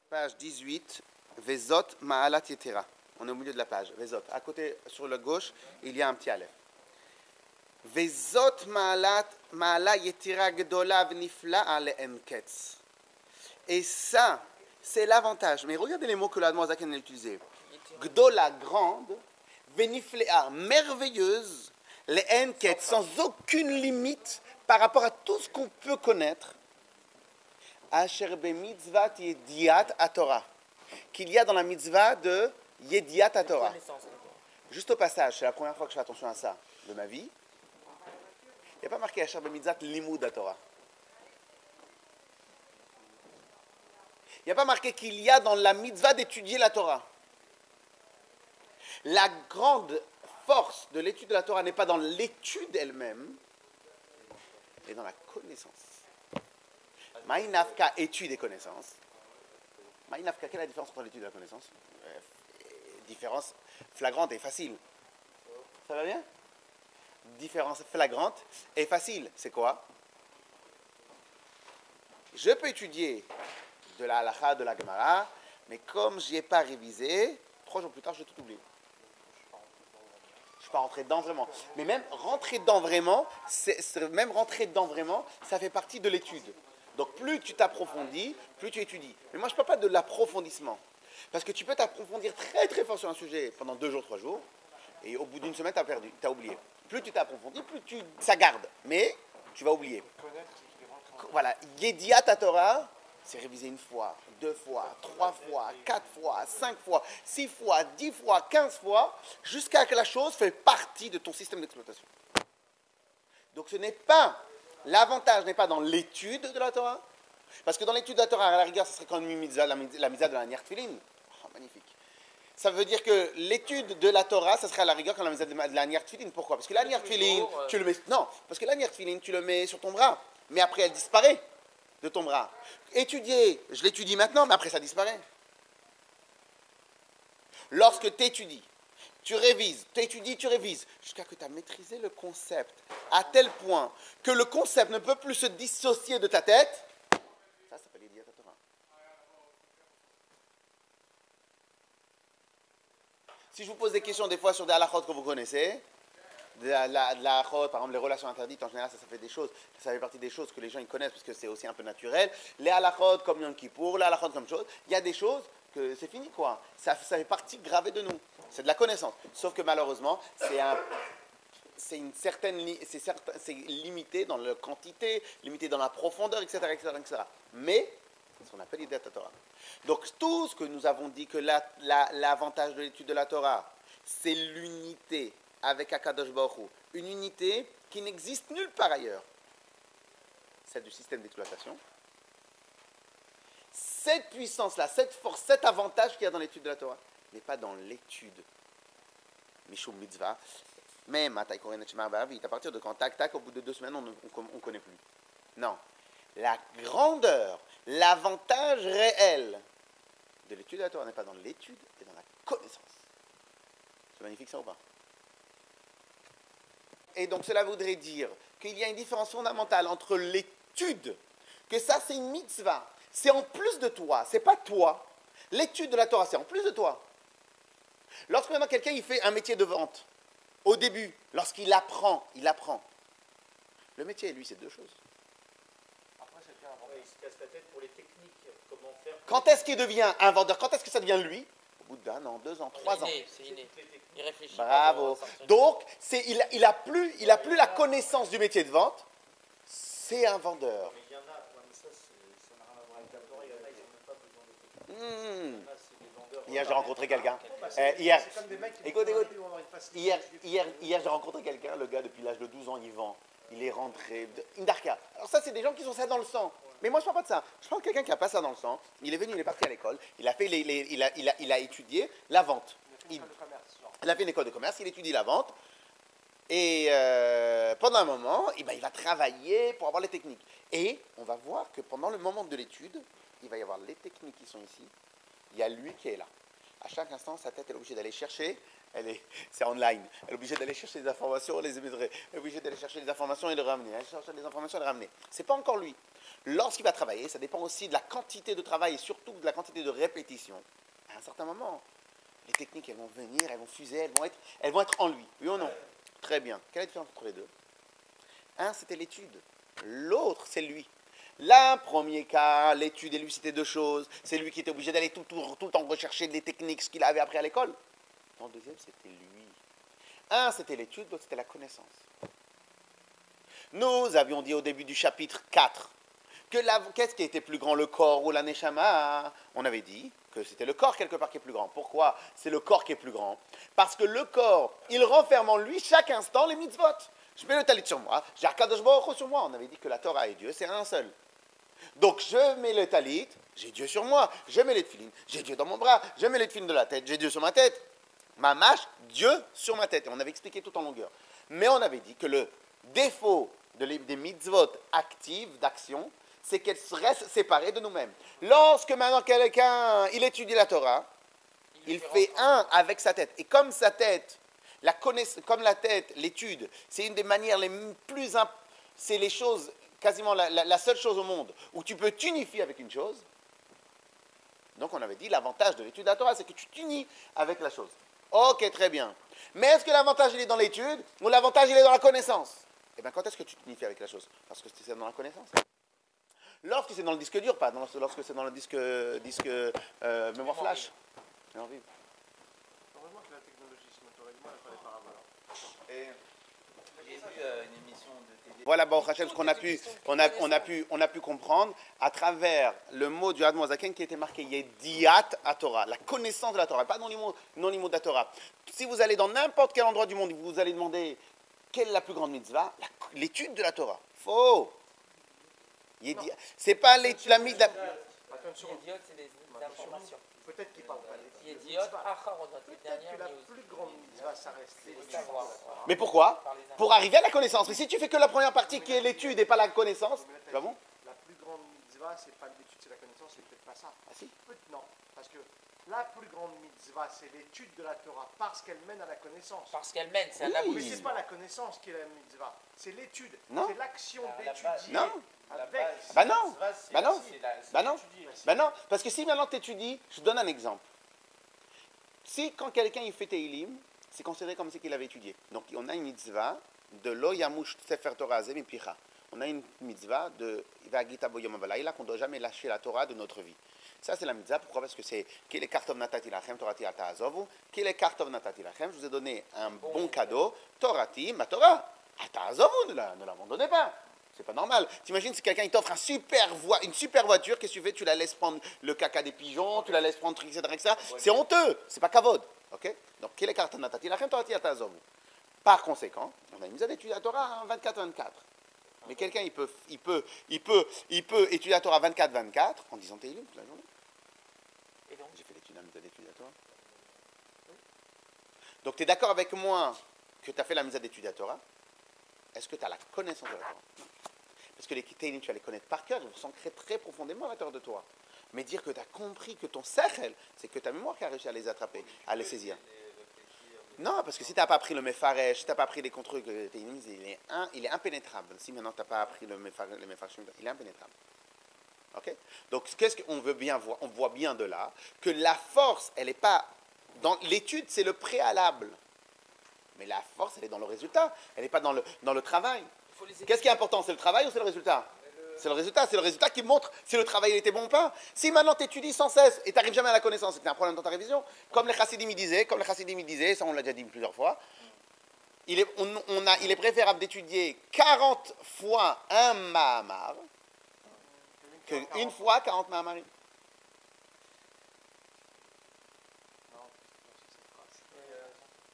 Page 18, Vezot Ma'alat Yetera. On est au milieu de la page. Vezot. À côté, sur la gauche, il y a un petit aleph. Vezot Ma'alat Yetera Gdola Vnifla Le'en Ketz. Et ça, c'est l'avantage. Mais regardez les mots que la Zaken a utilisés. Gdola, grande, Veniflea, merveilleuse, Le'en Ketz, sans aucune limite par rapport à tout ce qu'on peut connaître. Asher be mitzvat yediat aTorah, qu'il y a dans la mitzvah de yediat aTorah. Juste au passage, c'est la première fois que je fais attention à ça de ma vie. Il n'y a pas marqué Asher be mitzvat limud aTorah. Il n'y a pas marqué qu'il y a dans la mitzvah d'étudier la Torah. La grande force de l'étude de la Torah n'est pas dans l'étude elle-même, mais dans la connaissance. Maïnafka, étude et connaissance. Maïnafka, quelle est la différence entre l'étude et la connaissance? Différence flagrante et facile. Ça va bien? Différence flagrante et facile. C'est quoi? Je peux étudier de la halakha, de la gemara, mais comme je n'y ai pas révisé, 3 jours plus tard, je vais tout oublier. Je ne suis pas rentré dedans vraiment. Mais même rentrer dedans vraiment, ça fait partie de l'étude. Donc plus tu t'approfondis, plus tu étudies. Mais moi je ne parle pas de l'approfondissement. Parce que tu peux t'approfondir très très fort sur un sujet pendant 2 jours, 3 jours, et au bout d'une semaine, tu as perdu, tu as oublié. Plus tu t'approfondis, ça garde. Mais tu vas oublier. Voilà, Yediat Torah, c'est réviser 1 fois, 2 fois, 3 fois, 4 fois, 5 fois, 6 fois, 10 fois, 15 fois, jusqu'à ce que la chose fait partie de ton système d'exploitation. Donc ce n'est pas... L'avantage n'est pas dans l'étude de la Torah, parce que dans l'étude de la Torah, à la rigueur, ce serait quand même une mitzvah, la mitzvah de la Nier Tfilin. Oh, magnifique. Ça veut dire que l'étude de la Torah, ça serait à la rigueur quand la mitzvah de la Nier Tfilin. Pourquoi? Parce que la Nier Tfilin, tu le mets... Non, parce que la Nier Tfilin, tu le mets sur ton bras, mais après elle disparaît de ton bras. Étudier, je l'étudie maintenant, mais après ça disparaît. Lorsque tu étudies, tu révises, tu étudies, tu révises, jusqu'à que tu as maîtrisé le concept à tel point que le concept ne peut plus se dissocier de ta tête, ça s'appelle Yediat Torah. Si je vous pose des questions des fois sur des halachot que vous connaissez, de la halachot, par exemple les relations interdites, en général ça fait des choses, ça fait partie des choses que les gens ils connaissent parce que c'est aussi un peu naturel. Les halachot comme Yom Kippour, les halachot comme chose, il y a des choses que c'est fini quoi, ça fait partie gravée de nous. C'est de la connaissance. Sauf que malheureusement, c'est limité dans la quantité, limité dans la profondeur, etc. etc. Mais, c'est ce qu'on appelle l'idée de la Torah. Donc, tout ce que nous avons dit que l'avantage de l'étude de la Torah, c'est l'unité avec Akadosh Baruch Hu. Une unité qui n'existe nulle part ailleurs. Celle du système d'exploitation. Cette puissance-là, cette force, cet avantage qu'il y a dans l'étude de la Torah, n'est pas dans l'étude. Mishum mitzvah. Mais Matai Koren et Shema Ba'avit, à partir de quand, tac, tac, au bout de 2 semaines, on ne connaît plus. Non. La grandeur, l'avantage réel de l'étude de la Torah n'est pas dans l'étude, mais dans la connaissance. C'est magnifique ça ou pas? Et donc cela voudrait dire qu'il y a une différence fondamentale entre l'étude, que ça c'est une mitzvah, c'est en plus de toi, c'est pas toi. L'étude de la Torah, c'est en plus de toi. Lorsque maintenant quelqu'un il fait un métier de vente, au début, lorsqu'il apprend, le métier, lui, c'est 2 choses. Après, c'est bien un il se casse la tête pour les techniques, comment faire. Quand est-ce qu'il devient un vendeur? Quand est-ce que ça devient lui? Au bout d'1 an, 2 ans, 3 ans. C'est inné. Il réfléchit. Bravo. Donc, il a plus la connaissance du métier de vente. C'est un vendeur. Mais il y en a, mais ça n'a rien à voir avec la Torah, il y en a, ils n'ont même pas besoin de technique. Hier, j'ai rencontré quelqu'un. Hier, j'ai rencontré quelqu'un. Le gars, depuis l'âge de 12 ans, il vend. Il est rentré. Indarka. Alors, ça, c'est des gens qui ont ça dans le sang. Mais moi, je ne parle pas de ça. Je parle de quelqu'un qui n'a pas ça dans le sang. Il est venu, il est parti à l'école. Il a fait il a étudié la vente. Il a fait une école de commerce. Il étudie la vente. Et pendant un moment, il va travailler pour avoir les techniques. Et on va voir que pendant le moment de l'étude, il va y avoir les techniques qui sont ici. Il y a lui qui est là. À chaque instant, sa tête, elle est obligée d'aller chercher. C'est online. Elle est obligée d'aller chercher des informations, les émettre. Elle est obligée d'aller chercher des informations et les ramener. Elle cherche des informations et les ramener. C'est pas encore lui. lorsqu'il va travailler, ça dépend aussi de la quantité de travail et surtout de la quantité de répétition. À un certain moment, les techniques, elles vont venir, elles vont fuser, elles vont être en lui. Oui ou non? Très bien. Quelle est la différence entre les deux? Un, c'était l'étude. L'autre, c'est lui. Là, premier cas, l'étude et lui, c'était deux choses. C'est lui qui était obligé d'aller tout le temps rechercher des techniques, ce qu'il avait appris à l'école. Dans le deuxième, c'était lui. Un, c'était l'étude, l'autre, c'était la connaissance. Nous avions dit au début du chapitre 4 que qu'est-ce qui était plus grand, le corps ou la neshama? On avait dit que c'était le corps quelque part qui est plus grand. Pourquoi c'est le corps qui est plus grand? Parce que le corps, il renferme en lui chaque instant les mitzvot. Je mets le talit sur moi, j'ai Akadosh Baruch Hu sur moi. On avait dit que la Torah et Dieu, c'est un seul. Donc je mets le talit, j'ai Dieu sur moi. Je mets les tefilines, j'ai Dieu dans mon bras. Je mets les tefilines de la tête, j'ai Dieu sur ma tête. Mamash, Dieu sur ma tête. Et on avait expliqué tout en longueur. Mais on avait dit que le défaut des mitzvot actives, d'action, c'est qu'elles restent séparées de nous-mêmes. Lorsque maintenant quelqu'un, il étudie la Torah, il fait un avec sa tête. Et comme sa tête, comme la tête, l'étude, c'est une des manières les plus... C'est les choses, quasiment la seule chose au monde où tu peux t'unifier avec une chose. Donc on avait dit l'avantage de l'étude de la Torah, c'est que tu t'unis avec la chose. Ok, très bien. Mais est-ce que l'avantage il est dans l'étude ou l'avantage il est dans la connaissance? Eh bien, quand est-ce que tu t'unifies avec la chose? Parce que c'est dans la connaissance. Lorsque c'est dans le disque dur, pas lorsque c'est dans le disque mémoire flash. Mémoire vive. Heureusement que la technologie se motorisement, elle fallait pas avoir. Et j'ai vu une émission de télé. Voilà, Baruch Hashem, ce qu'on a pu comprendre à travers le mot du Admon Zaken qui était marqué Yediat à Torah, la connaissance de la Torah, pas non les mots de la Torah. Si vous allez dans n'importe quel endroit du monde, vous allez demander quelle est la plus grande mitzvah, l'étude de la Torah. Faux. C'est pas la mitzvah. Attends une seconde. Yediot, c'est des informations. Peut-être qu'il parle pas des Yediot, Acharonot, les Peut-être dernières que la news. plus grande mitzvah, ça reste Les l'étude. savoirs. Mais pourquoi? Par les infos. Pour arriver à la connaissance. Mais si tu fais que la première partie qui est l'étude et pas la connaissance, tu vas bon? La plus grande mitzvah, c'est pas l'étude, c'est la connaissance, c'est peut-être pas ça. Ah si. Non, parce que la plus grande mitzvah, c'est l'étude de la Torah, parce qu'elle mène à la connaissance. Parce qu'elle mène, c'est un Oui. Mais aboutissement. c'est pas la connaissance qui est la mitzvah, c'est l'étude, Non. c'est l'action La base. d'étudier Non. avec. Bah non. C'est Bah non. c'est Bah non. étudier. Ben non, parce que si maintenant tu étudies, je donne un exemple. Si quand quelqu'un il fait Teilim, c'est considéré comme si qu'il avait étudié. Donc on a une mitzvah de Lo Yamush Sefer Torah Ze Mipicha. On a une mitzvah de Vagita Boyom Avalayla qu'on ne doit jamais lâcher la Torah de notre vie. Ça c'est la mitzvah. Pourquoi? Parce que c'est Kele Kartov Natati Lachem Torati Ata Azovu. Kele Kartov Natati Lachem. Je vous ai donné un bon cadeau. Torati, ma Torah. Ata Azovu, ne l'abandonnez pas. C'est pas normal. T'imagines si quelqu'un il t'offre une super voiture, qu'est-ce que tu fais? Tu la laisses prendre le caca des pigeons, tu la laisses prendre etc. etc. C'est honteux, c'est pas kavod. Ok? Donc quelle est carte natati la torati atazomu. Par conséquent, on a une mise à d'étudier la Torah 24-24. Mais quelqu'un il peut étudier la Torah 24-24 en disant Teilim toute la journée. Et donc, J'ai fait la mise à d'étudier la Torah. Donc tu es d'accord avec moi que tu as fait la mise à d'étudier la Torah? Est-ce que tu as la connaissance de la Torah? Non. Parce que les Teilim, tu vas les connaître par cœur, ils vont s'ancrer très profondément à l'intérieur de toi. Mais dire que tu as compris que ton sechel, c'est que ta mémoire qui a réussi à les attraper, à les saisir. Non, parce que si tu n'as pas appris le mefaresh, si tu n'as pas appris les contrôles que le Teilim, il est impénétrable. Si maintenant tu n'as pas appris le mefaresh, il est impénétrable. Ok? Donc qu'est-ce qu'on veut bien voir? On voit bien de là que la force, elle n'est pas... Dans l'étude, c'est le préalable. Mais la force, elle est dans le résultat. Elle n'est pas dans le travail. il faut les Qu'est-ce qui est important? C'est le travail ou c'est le résultat? C'est le résultat qui montre si le travail il était bon ou pas. Si maintenant tu étudies sans cesse et tu n'arrives jamais à la connaissance, c'est que tu as un problème dans ta révision. Comme les chassidim disaient, ça on l'a déjà dit plusieurs fois, il est préférable d'étudier 40 fois un Mahamar qu'une fois 40 Mahamarim.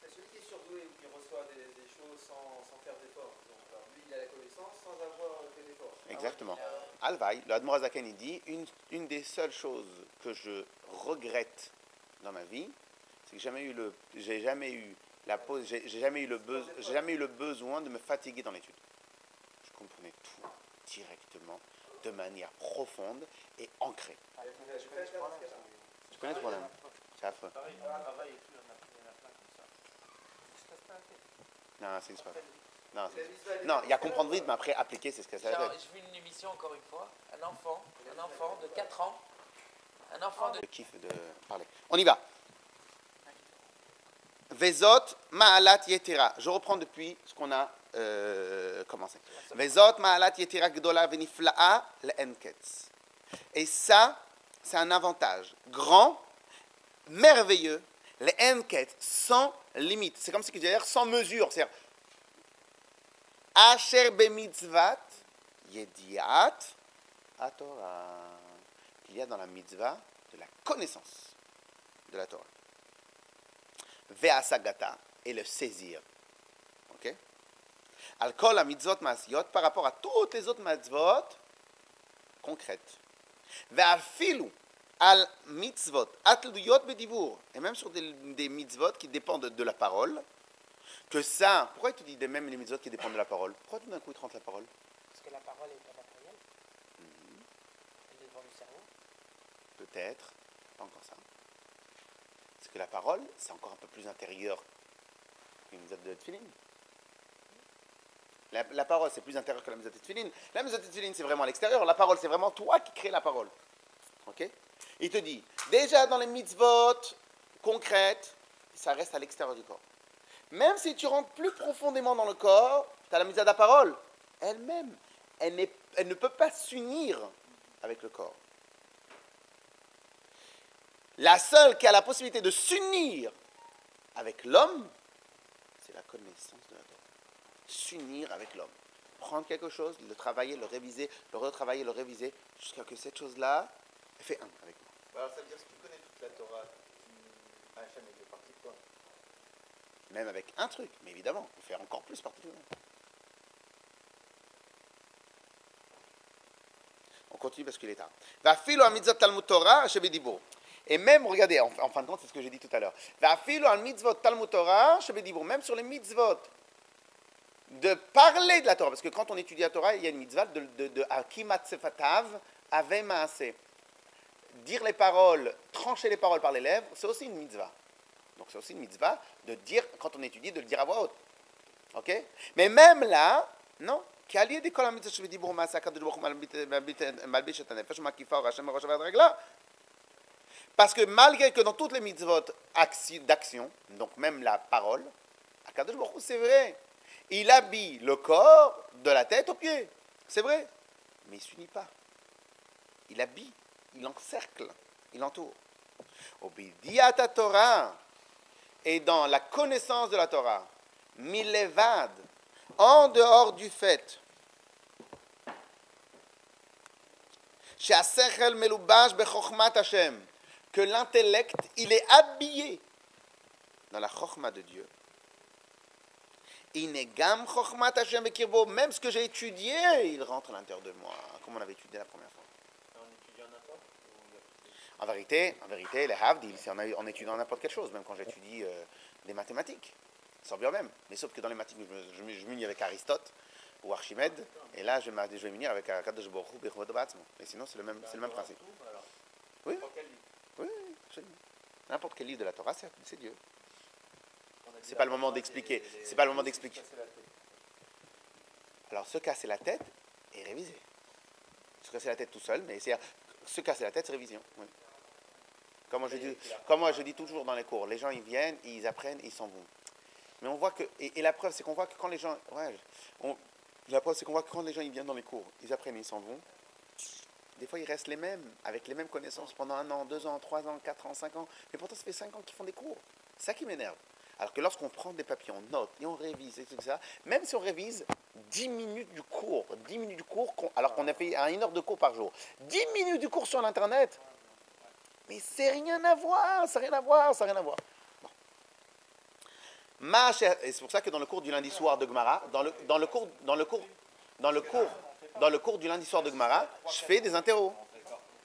C'est celui qui est surdoué ou qui reçoit des choses sans faire d'effort. Donc, alors, lui, il a la connaissance sans avoir fait d'effort. Exactement. Alvaï, le Admor Zaken, il dit une des seules choses que je regrette dans ma vie, c'est que j'ai jamais eu le besoin de me fatiguer dans l'étude. Je comprenais tout directement, de manière profonde et ancrée. Tu connais ce problème? C'est affreux. Travail et tout, il y en a plein comme ça. Non, c'est une histoire. Non, La mitzvah, elle est non, il y a dans ce comprendre cas-là, vite, mais après appliquer, c'est ce que ça Genre, veut dire. je vis une émission encore une fois, un enfant de 4 ans, un enfant de... Le kiff de parler. On y va. Vezot ma'alat yetera. Je reprends depuis ce qu'on a commencé. Vezot ma'alat yetera gdola venifla'a le'enketz. Et ça, c'est un avantage grand, merveilleux, le'enketz, sans limite. C'est comme ce que je veux dire, sans mesure. C'est-à-dire, asher bemitzvat yediat atorah. Il y a dans la mitzvah de la connaissance de la Torah. Ve'asagata, et le saisir. Ok? Al kol mitzvot ma'asiyot, par rapport à toutes les autres mitzvot concrètes. Ve'afilu al mitzvot atluyot bedibur, et même sur des mitzvot qui dépendent de la parole, que ça, pourquoi il te dit même les mitzvot qui dépendent de la parole? Pourquoi tout d'un coup il te rentre la parole? Parce que la parole est pas matérielle. Elle dépend du cerveau. Peut-être, pas encore ça. Parce que la parole, c'est encore un peu plus intérieur qu'une mitzvot de tefillin. La parole, c'est plus intérieur que la mitzvot de tefillin. La mitzvot de tefillin, c'est vraiment à l'extérieur. La parole, c'est vraiment toi qui crée la parole. Ok? Il te dit, déjà dans les mitzvot concrètes, ça reste à l'extérieur du corps. Même si tu rentres plus profondément dans le corps, tu as la mitzvah de la parole. Elle-même, elle ne peut pas s'unir avec le corps. La seule qui a la possibilité de s'unir avec l'homme, c'est la connaissance de la Torah. S'unir avec l'homme. Prendre quelque chose, le travailler, le réviser, le retravailler, le réviser, jusqu'à que cette chose-là fait un avec moi. Alors ça veut dire que si tu connais toute la Torah, Hachem il fait partie de toi. Même avec un truc, mais évidemment, il fait encore plus partie de nous. On continue parce qu'il est tard. Va filo à mitzvot Talmud Torah, shebedibo. Et même, regardez, en fin de compte, c'est ce que j'ai dit tout à l'heure. Va filo à mitzvot Talmud Torah, shebedibo. Même sur les mitzvot, de parler de la Torah, parce que quand on étudie la Torah, il y a une mitzvah de Akimat Sefatav, Ave Maaseh. Dire les paroles, trancher les paroles par les lèvres, c'est aussi une mitzvah. Donc c'est aussi une mitzvah de dire, quand on étudie, de le dire à voix haute. Ok? Mais même là, non. Parce que malgré que dans toutes les mitzvot d'action, donc même la parole, Akadosh Baruch Hu, c'est vrai, il habille le corps de la tête aux pieds. C'est vrai. Mais il ne s'unit pas. Il habille, il encercle, il entoure. Obidiyat Torah, et dans la connaissance de la Torah, milevad, en dehors du fait she'asechel melubash bechokhmat Hashem, que l'intellect, il est habillé dans la chokhma de Dieu. Inegam chokhmat Hashem bekirbo, même ce que j'ai étudié, il rentre à l'intérieur de moi, comme on avait étudié la première fois. En vérité, les havdil, c'est en étudiant n'importe quelle chose, même quand j'étudie des mathématiques. Ça sort bien même. Mais sauf que dans les mathématiques, je m'unis avec Aristote ou Archimède, et là, je vais m'unir avec Akadosh Baruch Hu Bechuvot Batzmo. Mais sinon, c'est le même principe. Oui, oui, absolument. N'importe quel livre de la Torah, c'est Dieu. C'est pas le moment d'expliquer. C'est pas le moment d'expliquer. Alors, se casser la tête et réviser. Se casser la tête tout seul, mais c'est se casser la tête, c'est révision. Oui. Comme je dis toujours dans les cours, les gens ils viennent, ils apprennent, ils s'en vont. Mais on voit que, et la preuve c'est qu'on voit que quand les gens, la preuve c'est qu'on voit que quand les gens ils viennent dans les cours, ils apprennent, ils s'en vont. Des fois ils restent les mêmes, avec les mêmes connaissances pendant 1 an, 2 ans, 3 ans, 4 ans, 5 ans. Mais pourtant ça fait 5 ans qu'ils font des cours. C'est ça qui m'énerve. Alors que lorsqu'on prend des papiers, on note et on révise et tout ça, même si on révise 10 minutes du cours, alors qu'on a fait 1 heure de cours par jour, 10 minutes du cours sur l'internet, mais c'est rien à voir, ça n'a rien à voir. Bon. Et c'est pour ça que dans le cours du lundi soir de Gemara, dans le cours du lundi soir de Gemara, je fais des interros.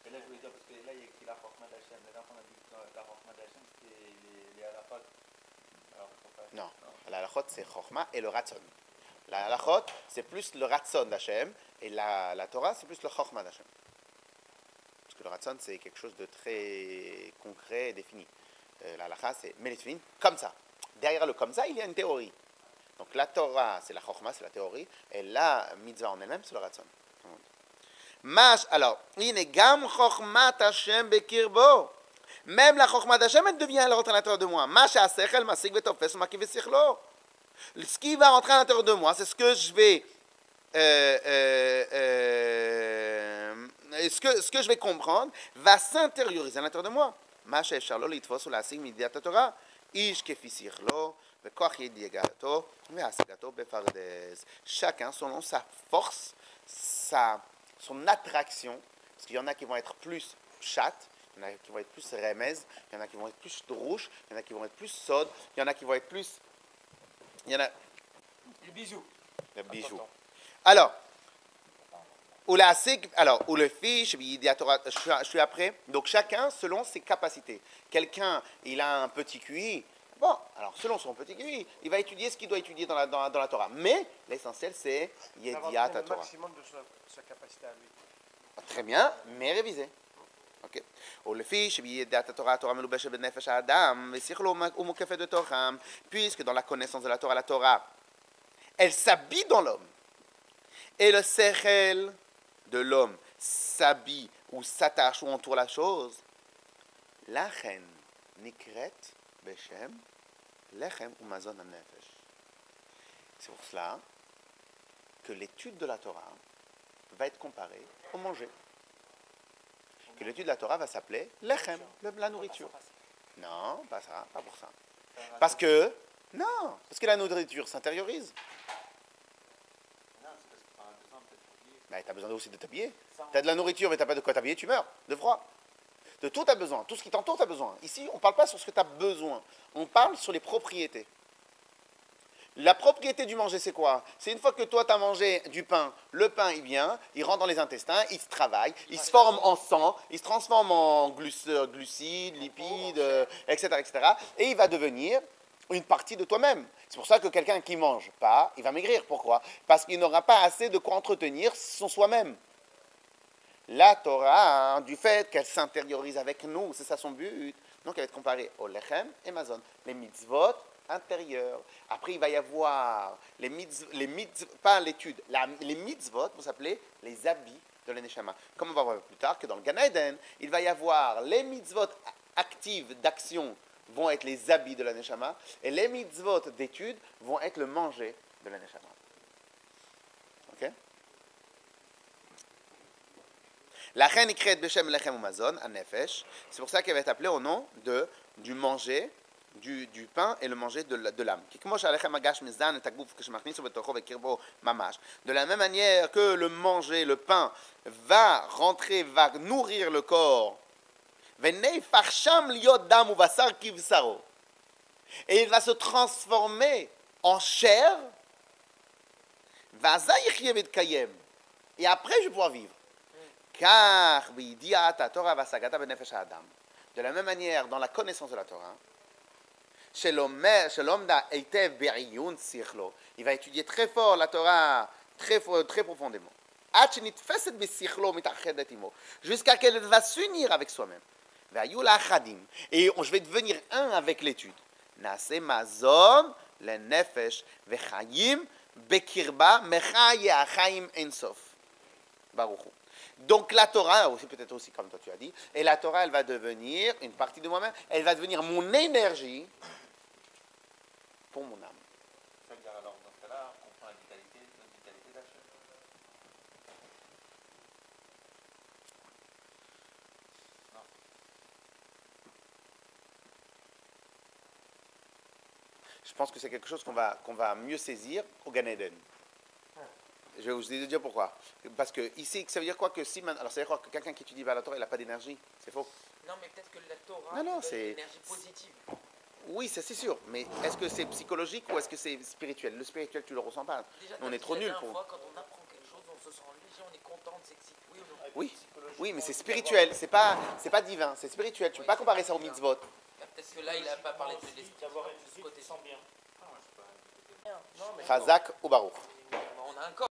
Et là, je voulais dire, parce que là, il y a écrit la Chokhmah d'Hachem. La dernière fois, on a dit que la Chokhmah d'Hachem, c'était les halachot. Non, la halachot, c'est Chokhmah et le Ratzon. La halachot, c'est plus le Ratzon d'Hachem, et la Torah, c'est plus le Chokhmah d'Hachem. Parce que le Ratzon, c'est quelque chose de très concret et défini. La halacha, c'est Melitfin, comme ça. Derrière le comme ça, il y a une théorie. Donc la Torah, c'est la Chokhmah, c'est la théorie, et la mitzvah en elle-même, c'est le Ratzon. Alors, Gam Chokhmat Hashem Bekirbo. Même la Chokhmah d'Hashem, elle devient, elle rentre à l'intérieur de moi. Ce qui va rentrer à l'intérieur de moi, c'est ce que je vais ce que je vais comprendre va s'intérioriser à l'intérieur de moi. Chacun selon sa force, son attraction, parce qu'il y en a qui vont être plus chattes, il y en a qui vont être plus remez, il y en a qui vont être plus rouges, il y en a qui vont être plus sod, il y en a qui vont être plus... Il y en a... Le bijou. Le bijou. Alors, ou le fiche, je suis après. Donc chacun selon ses capacités. Quelqu'un, il a un petit QI. Bon, alors selon son petit QI, il va étudier ce qu'il doit étudier dans la Torah. Mais l'essentiel, c'est Yediat le Torah. maximum de sa capacité à lui. Très bien, mais révisé. Ok. Puisque dans la connaissance de la Torah, elle s'habille dans l'homme. Et le sechel de l'homme s'habille ou s'attache ou entoure la chose. Lachen nikret beshem lechem ou mazon hanefesh. C'est pour cela que l'étude de la Torah va être comparée au manger. Que l'étude de la Torah va s'appeler lechem, la nourriture. Non, pas ça, pas pour ça. Parce que la nourriture s'intériorise. Ben, tu as besoin aussi de t'habiller. Tu as de la nourriture, mais tu n'as pas de quoi t'habiller, tu meurs de froid. De tout, tu as besoin. Tout ce qui t'entoure, tu as besoin. Ici, on ne parle pas sur ce que tu as besoin. On parle sur les propriétés. La propriété du manger, c'est quoi? C'est une fois que toi, tu as mangé du pain, le pain, il vient, il rentre dans les intestins, il se travaille, il se forme en sang, il se transforme en glucides, lipides, etc., etc. Et il va devenir une partie de toi-même. C'est pour ça que quelqu'un qui ne mange pas, il va maigrir. Pourquoi? Parce qu'il n'aura pas assez de quoi entretenir son soi-même. La Torah, du fait qu'elle s'intériorise avec nous, c'est ça son but. Donc elle va être comparée au lechem et mazon, les mitzvot intérieurs. Après, il va y avoir les mitzvot, pas l'étude, les mitzvot vont s'appeler les habits de l'Neshama. Comme on va voir plus tard que dans le Gan Eden, il va y avoir les mitzvot actives d'action vont être les habits de la Neshama, et les mitzvot d'études vont être le manger de la Neshama. Ok? La reine ikret beshem lechem umazon, an nefesh, c'est pour ça qu'elle va être appelée au nom du manger, du pain et le manger de l'âme. De la même manière que le manger, le pain, va rentrer, va nourrir le corps, et il va se transformer en chair. Et après, je vais pouvoir vivre. Car, de la même manière, dans la connaissance de la Torah, il va étudier très fort la Torah, très profondément. Jusqu'à qu'elle va s'unir avec soi-même. Et je vais devenir un avec l'étude. Donc la Torah, aussi peut-être aussi comme toi tu as dit, et la Torah elle va devenir une partie de moi-même, elle va devenir mon énergie pour mon âme. Ça veut dire alors dans ce cas-là, on prend la vitalité d'Hachem. Je pense que c'est quelque chose qu'on va mieux saisir au Gan Eden. Je vais vous dire pourquoi. Parce que ici, ça veut dire quoi que si alors ça veut dire quoi que quelqu'un qui étudie la Torah, il n'a pas d'énergie. C'est faux. Non, mais peut-être que la Torah Non, donne c'est une énergie positive. Oui, ça c'est sûr. Mais est-ce que c'est psychologique ou est-ce que c'est spirituel? Le spirituel, tu le ressens pas. Déjà, On est trop nuls pour. Fois, quand on apprend quelque chose, on se sent léger, on est content, on s'excite. Oui ou non? Oui, mais c'est spirituel. C'est pas divin. C'est spirituel. Tu peux pas comparer ça au mitzvot. Peut-être que là, il n'a pas parlé de l'esprit. D'avoir une de ce vie côté. qui sent bien. Non, mais Chazak ou Baruch. on a un corps.